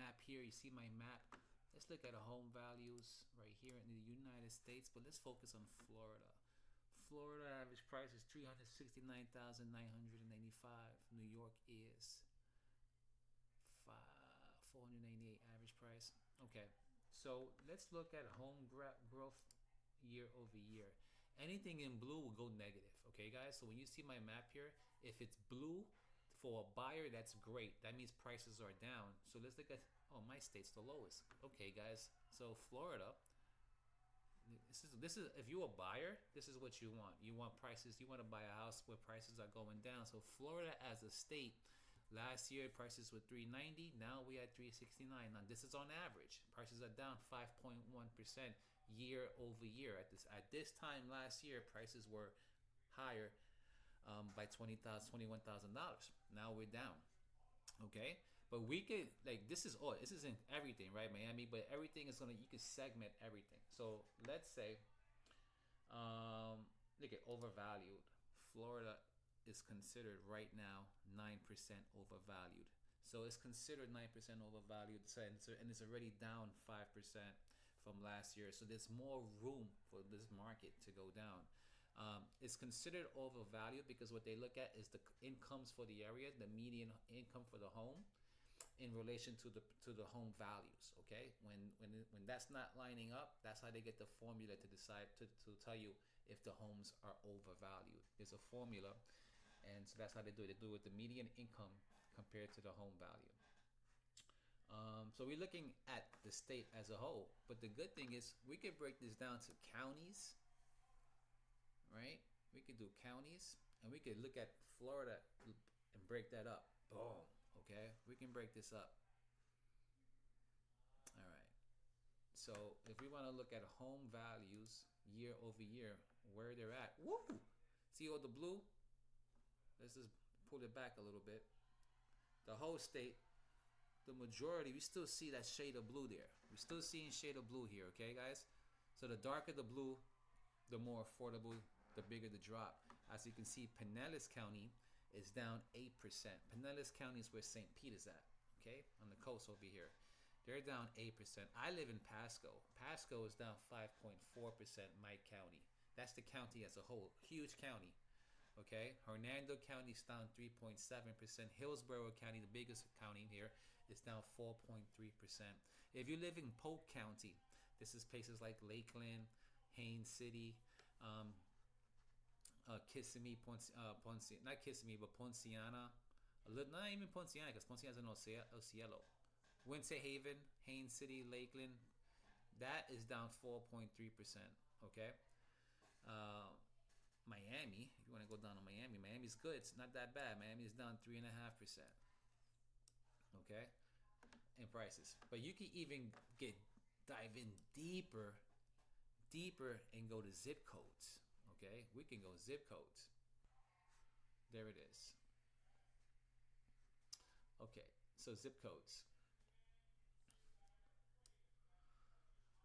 map here. You see my map. Let's look at the home values right here in the United States, but let's focus on Florida. Florida average price is $369,995. New York is 498 average price. Okay, so let's look at home growth year over year. Anything in blue will go negative. Okay, guys. So when you see my map here, if it's blue for a buyer, that's great. That means prices are down. So let's look at, oh, my state's the lowest. Okay, guys. So Florida. This is if you're a buyer, this is what you want. You want prices. You want to buy a house where prices are going down. So Florida as a state, last year prices were $390. Now we at $369. Now this is on average. Prices are down 5.1% year over year. At this time last year, prices were higher by $21,000. Now we're down. Okay, but we could, like, this isn't everything, right, Miami, but everything is gonna, you can segment everything. So let's say look at overvalued. Florida is considered right now 9% overvalued. So it's considered 9% overvalued, and it's already down 5% from last year. So there's more room for this market to go down. It's considered overvalued because what they look at is the incomes for the area, the median income for the home, in relation to the home values. Okay, when that's not lining up, that's how they get the formula to decide to tell you if the homes are overvalued. There's a formula, and so that's how they do it. They do it with the median income compared to the home value. So we're looking at the state as a whole, but the good thing is we can break this down to counties. Right? We could do counties, and we could look at Florida and break that up. Boom. Okay? We can break this up. All right. So if we want to look at home values year over year, where they're at. Woo! See all the blue? Let's just pull it back a little bit. The whole state, the majority, we still see that shade of blue there. We're still seeing shade of blue here, okay, guys? So the darker the blue, the more affordable, the bigger the drop. As you can see, Pinellas County is down 8%. Pinellas County is where St. Peter's at, okay, on the coast over here. They're down 8%. I live in Pasco. Pasco is down 5.4%, my county. That's the county as a whole. Huge county, okay? Hernando County is down 3.7%. Hillsborough County, the biggest county here, is down 4.3%. If you live in Polk County, this is places like Lakeland, Haines City, Kissimmee, not Kissimmee, but Ponciana. Not even Ponciana, because Ponciana is in El Cielo. Winter Haven, Haines City, Lakeland, that is down 4.3%. Okay. Miami, if you want to go down to Miami, Miami's good. It's not that bad. Miami is down 3.5%. Okay, in prices. But you can even dive in deeper and go to zip codes. Okay, we can go zip codes. There it is. Okay, so zip codes.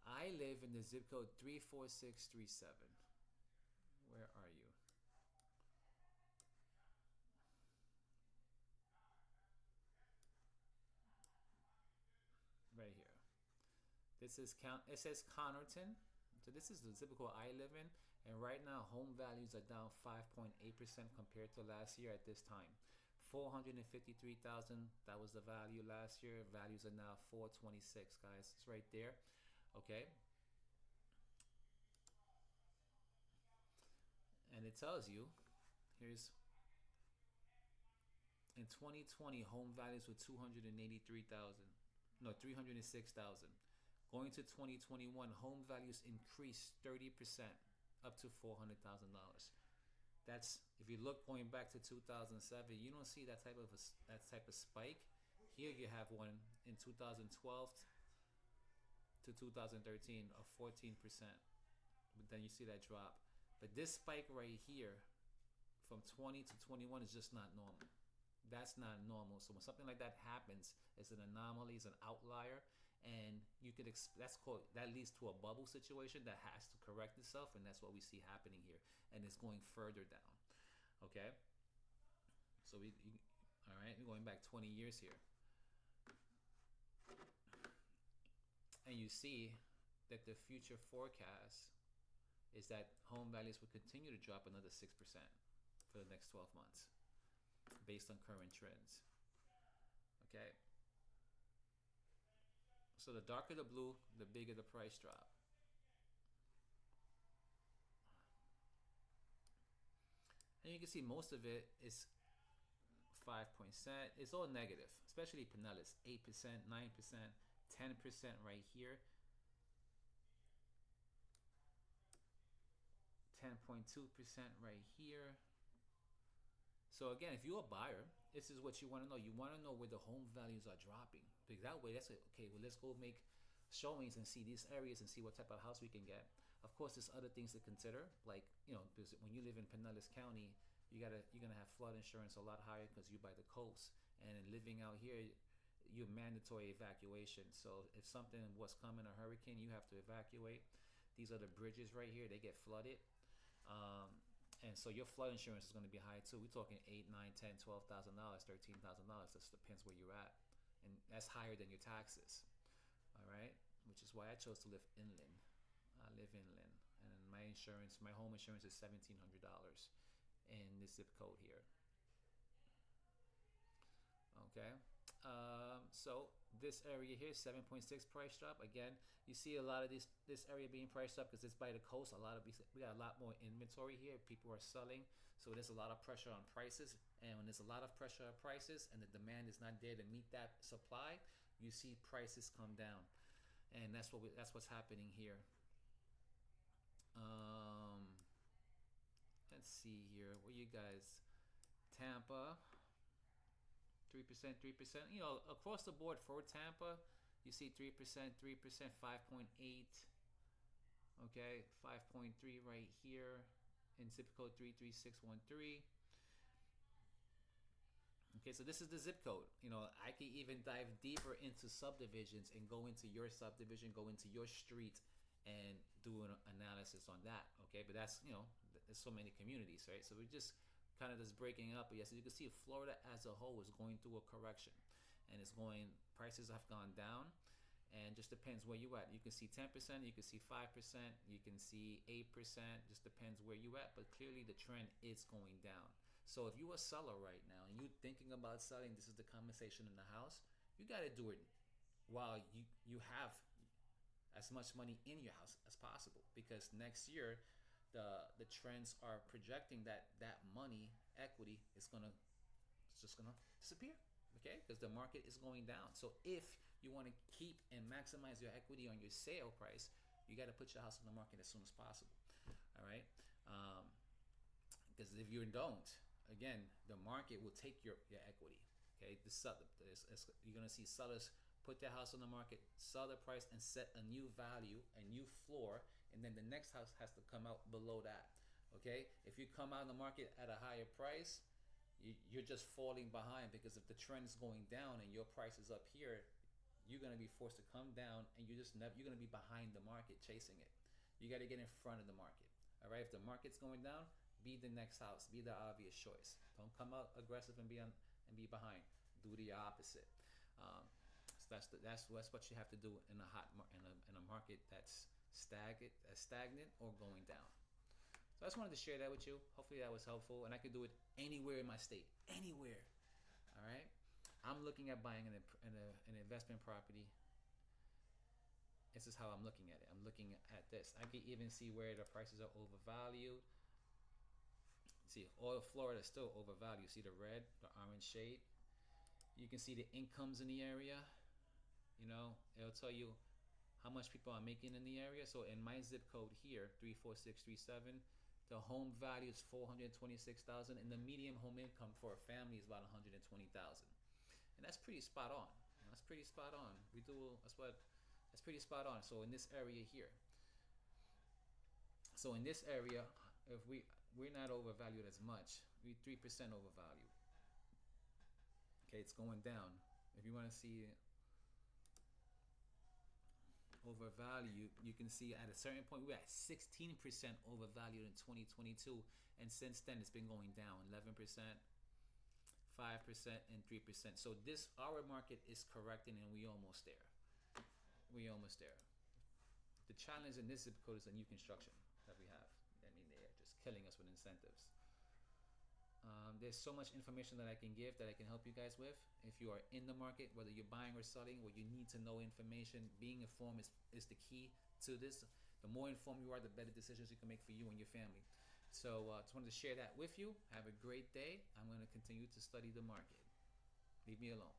I live in the zip code 34637. Where are you? Right here. This is it says Connerton. So this is the zip code I live in, and right now home values are down 5.8% compared to last year at this time. 453,000, that was the value last year. Values are now 426, guys. It's right there. Okay. And it tells you, here's in 2020 home values were 283,000. No, 306,000. Going to 2021, home values increased 30%, up to $400,000. That's, if you look going back to 2007, you don't see that type of spike. Here you have one in 2012 to 2013 of 14%, but then you see that drop. But this spike right here, from 20 to 21, is just not normal. That's not normal. So when something like that happens, it's an anomaly, it's an outlier, and you could that leads to a bubble situation that has to correct itself, and that's what we see happening here, and it's going further down. Okay, so all right, we're going back 20 years here. you see that the future forecast is that home values will continue to drop another 6% for the next 12 months based on current trends. Okay? So the darker the blue, the bigger the price drop. And you can see most of it is 5%. It's all negative, especially Pinellas. 8%, 9%, 10% right here. 10.2% right here. So again, if you're a buyer, this is what you want to know. You want to know where the home values are dropping. Because that way, that's it. Okay, well, let's go make showings and see these areas and see what type of house we can get. Of course, there's other things to consider, like, you know, because when you live in Pinellas County, you're gonna have flood insurance a lot higher because you're by the coast. And living out here, you're mandatory evacuation. So if something was coming, a hurricane, you have to evacuate. These are the bridges right here; they get flooded. And so your flood insurance is going to be high too. We're talking $8, $9, $10, $12,000, $13,000. This depends where you're at, and that's higher than your taxes. All right, which is why I chose to live inland. I live inland, and my insurance, my home insurance, is $1,700 in this zip code here. Okay, so this area here, 7.6 price drop. Again, you see a lot of this area being priced up because it's by the coast. We got a lot more inventory here. People are selling, so there's a lot of pressure on prices. And when there's a lot of pressure on prices and the demand is not there to meet that supply, you see prices come down, and that's what's happening here. Let's see here. Where you guys? Tampa. 3%, 3%. You know, across the board for Tampa, you see 3%, 3%, 5.8. Okay, 5.3 right here in zip code 33613. Okay, so this is the zip code. You know, I can even dive deeper into subdivisions and go into your subdivision, go into your street, and do an analysis on that. Okay, but that's, you know, there's so many communities, right? So we're just kind of just breaking up. But yes, you can see Florida as a whole is going through a correction, and prices have gone down, and just depends where you at. You can see 10%, you can see 5%, you can see 8%. Just depends where you at, but clearly the trend is going down. So if you're a seller right now and you're thinking about selling, this is the conversation in the house. You got to do it while you have as much money in your house as possible, because next year the trends are projecting that money equity is just gonna disappear. Okay, because the market is going down. So if you want to keep and maximize your equity on your sale price, you got to put your house on the market as soon as possible. All right, because if you don't, again, the market will take your equity. Okay, you're gonna see sellers put their house on the market, sell the price, and set a new value, a new floor, and then the next house has to come out below that. Okay, if you come out in the market at a higher price, you're just falling behind, because if the trend is going down and your price is up here, you're going to be forced to come down, and you're going to be behind the market chasing it. You got to get in front of the market. All right, if the market's going down, be the next house, be the obvious choice. Don't come out aggressive and be behind. Do the opposite. So that's what you have to do in a market that's stagnant or going down. So I just wanted to share that with you. Hopefully that was helpful, and I could do it anywhere in my state, anywhere. All right, I'm looking at buying an investment property. This is how I'm looking at it. I'm looking at this. I can even see where the prices are overvalued. See, all of Florida is still overvalued. See the red, the orange shade. You can see the incomes in the area. You know, it'll tell you how much people are making in the area. So in my zip code here, 34637, the home value is $426,000, and the median home income for a family is about $120,000, and that's pretty spot on. That's pretty spot on. That's pretty spot on. So in this area here, if we're not overvalued as much, we're 3% overvalued. Okay, it's going down. If you want to see overvalued, you can see at a certain point we're at 16% overvalued in 2022, and since then it's been going down 11%, 5%, and 3%. So our market is correcting, and we almost there. The challenge in this zip code is the new construction that we have. I mean, they're just killing us with incentives. There's so much information that I can give, that I can help you guys with. If you are in the market, whether you're buying or selling, where you need to know information, being informed is the key to this. The more informed you are, the better decisions you can make for you and your family. So just wanted to share that with you. Have a great day. I'm going to continue to study the market. Leave me alone.